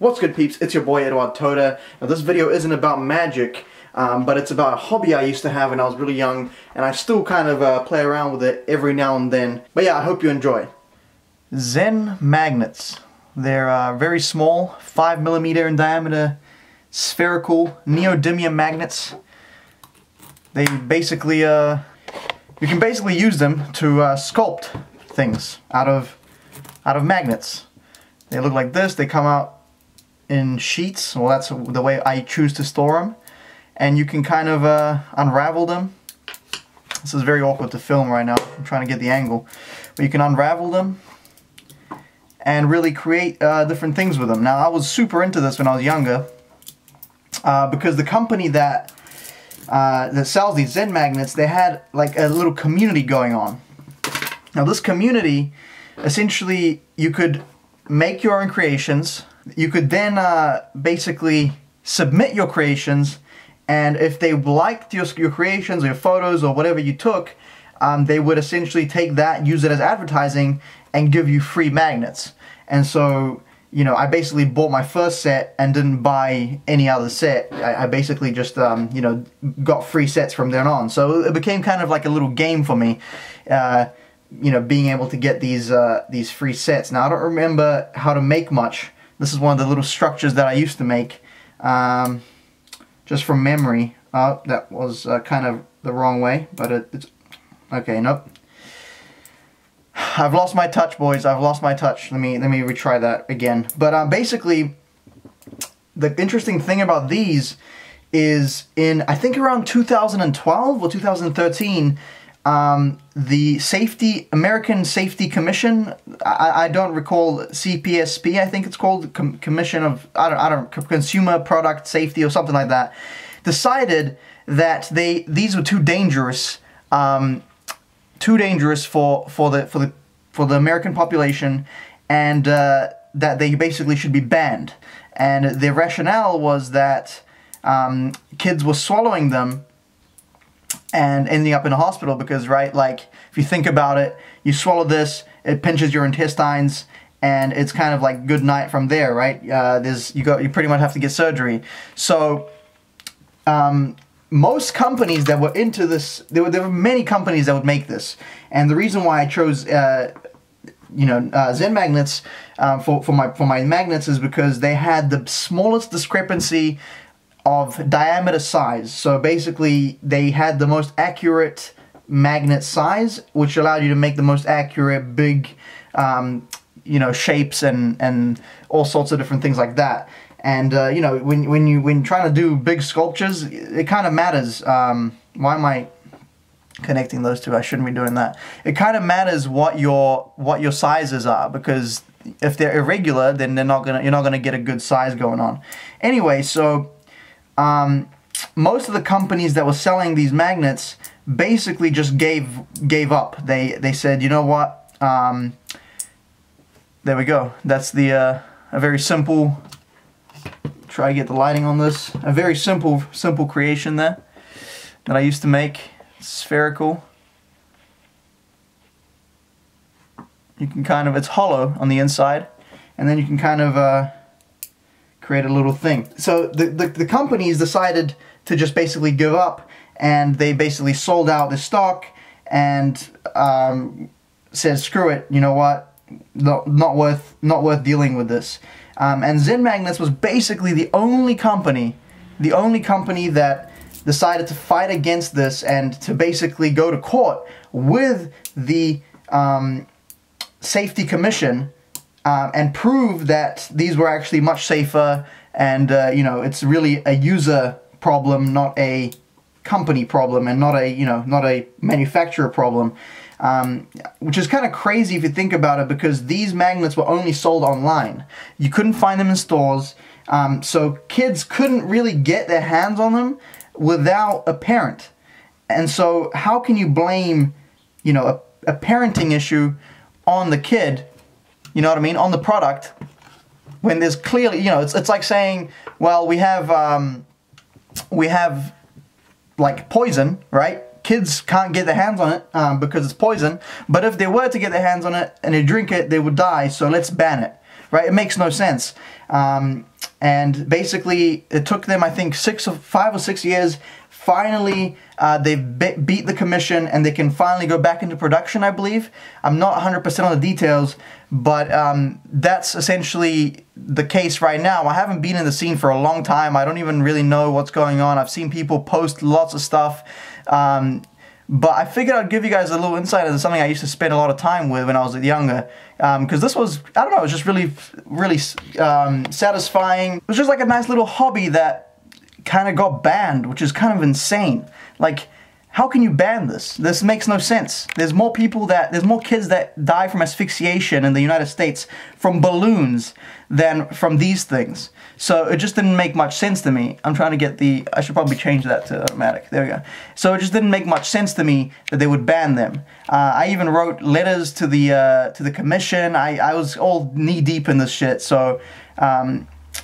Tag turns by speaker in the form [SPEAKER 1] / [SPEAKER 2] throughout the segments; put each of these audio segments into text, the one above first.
[SPEAKER 1] What's good, peeps? It's your boy Eduard Todor. Now this video isn't about magic, but it's about a hobby I used to have when I was really young, and I still kind of play around with it every now and then. But yeah, I hope you enjoy. Zen Magnets. They're very small, 5mm in diameter, spherical neodymium magnets. They basically, you can basically use them to sculpt things out of magnets. They look like this. They come out in sheets. Well, that's the way I choose to store them. And you can kind of unravel them. This is very awkward to film right now. I'm trying to get the angle. But you can unravel them and really create different things with them. Now, I was super into this when I was younger because the company that sells these Zen Magnets, they had like a little community going on. Now, this community, essentially, you could make your own creations. You could then basically submit your creations, and if they liked your creations or your photos or whatever you took, they would essentially take that, use it as advertising, and give you free magnets. And so, you know, I basically bought my first set and didn't buy any other set. I basically just, you know, got free sets from then on. So it became kind of like a little game for me, you know, being able to get these free sets. Now, I don't remember how to make much. This is one of the little structures that I used to make, just from memory. That was kind of the wrong way, but it's okay. Nope. I've lost my touch, boys. I've lost my touch. Let me retry that again. But basically, the interesting thing about these is in, I think, around 2012 or 2013. The American Safety Commission, I don't recall, CPSP, I think it's called, Commission of, I don't Consumer Product Safety or something like that, decided that these were too dangerous for the American population, and that they basically should be banned. And the rationale was that kids were swallowing them and ending up in a hospital because, right, like, if you think about it, you swallow this, it pinches your intestines, and it's kind of like good night from there, right? You pretty much have to get surgery. So, most companies that were into this, there were many companies that would make this, and the reason why I chose, you know, Zen Magnets for my magnets is because they had the smallest discrepancy of diameter size. So basically they had the most accurate magnet size, which allowed you to make the most accurate big you know, shapes and all sorts of different things like that. And you know, when you're trying to do big sculptures, it kind of matters. Why am I connecting those two? I shouldn't be doing that. It kind of matters what your sizes are, because if they're irregular, then you're not gonna get a good size going on. Anyway, so most of the companies that were selling these magnets basically just gave up. They said, you know what? There we go. That's the a very simple. Try to get the lighting on this. A very simple creation there that I used to make. Spherical. You can kind of, it's hollow on the inside, and then you can kind of create a little thing. So the companies decided to just basically give up, and they basically sold out the stock and said, screw it, you know what, not worth dealing with this. And Zen Magnets was basically the only company that decided to fight against this and to basically go to court with the Safety Commission and prove that these were actually much safer, and you know, it's really a user problem, not a company problem, and not a manufacturer problem, which is kind of crazy if you think about it, because these magnets were only sold online. You couldn't find them in stores, so kids couldn't really get their hands on them without a parent. And so how can you blame, you know, a parenting issue on the kid, you know what I mean, on the product, when there's clearly, you know, it's like saying, well, we have like poison, right? Kids can't get their hands on it because it's poison, but if they were to get their hands on it and they drink it, they would die, so let's ban it, right? It makes no sense. And basically, it took them, I think, 5 or 6 years. Finally, they've beat the commission, and they can finally go back into production, I believe. I'm not 100% on the details, but that's essentially the case right now. I haven't been in the scene for a long time. I don't even really know what's going on. I've seen people post lots of stuff. But I figured I'd give you guys a little insight into something I used to spend a lot of time with when I was younger. Because this was, I don't know, it was just really satisfying. It was just like a nice little hobby that kind of got banned, which is kind of insane. Like, how can you ban this? This makes no sense. There's more kids that die from asphyxiation in the United States from balloons than from these things. So it just didn't make much sense to me. I'm trying to get I should probably change that to automatic. There we go. So it just didn't make much sense to me that they would ban them. I even wrote letters to the commission. I was all knee deep in this shit. So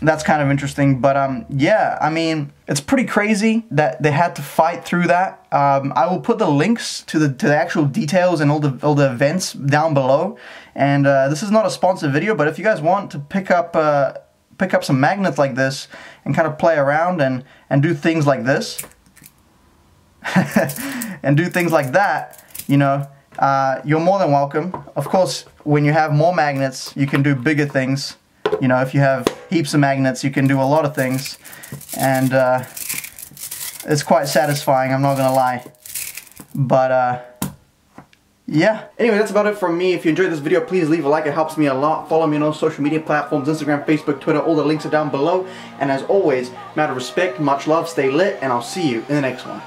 [SPEAKER 1] that's kind of interesting. But yeah, I mean, it's pretty crazy that they had to fight through that. I will put the links to the actual details and all the events down below. And this is not a sponsored video, but if you guys want to pick up some magnets like this and kind of play around and do things like this and do things like that, you know, you're more than welcome. Of course, when you have more magnets, you can do bigger things. You know, if you have heaps of magnets, you can do a lot of things, and it's quite satisfying, I'm not gonna lie. But yeah. Anyway, that's about it from me. If you enjoyed this video, please leave a like. It helps me a lot. Follow me on all social media platforms, Instagram, Facebook, Twitter. All the links are down below. And as always, matter of respect, much love, stay lit, and I'll see you in the next one.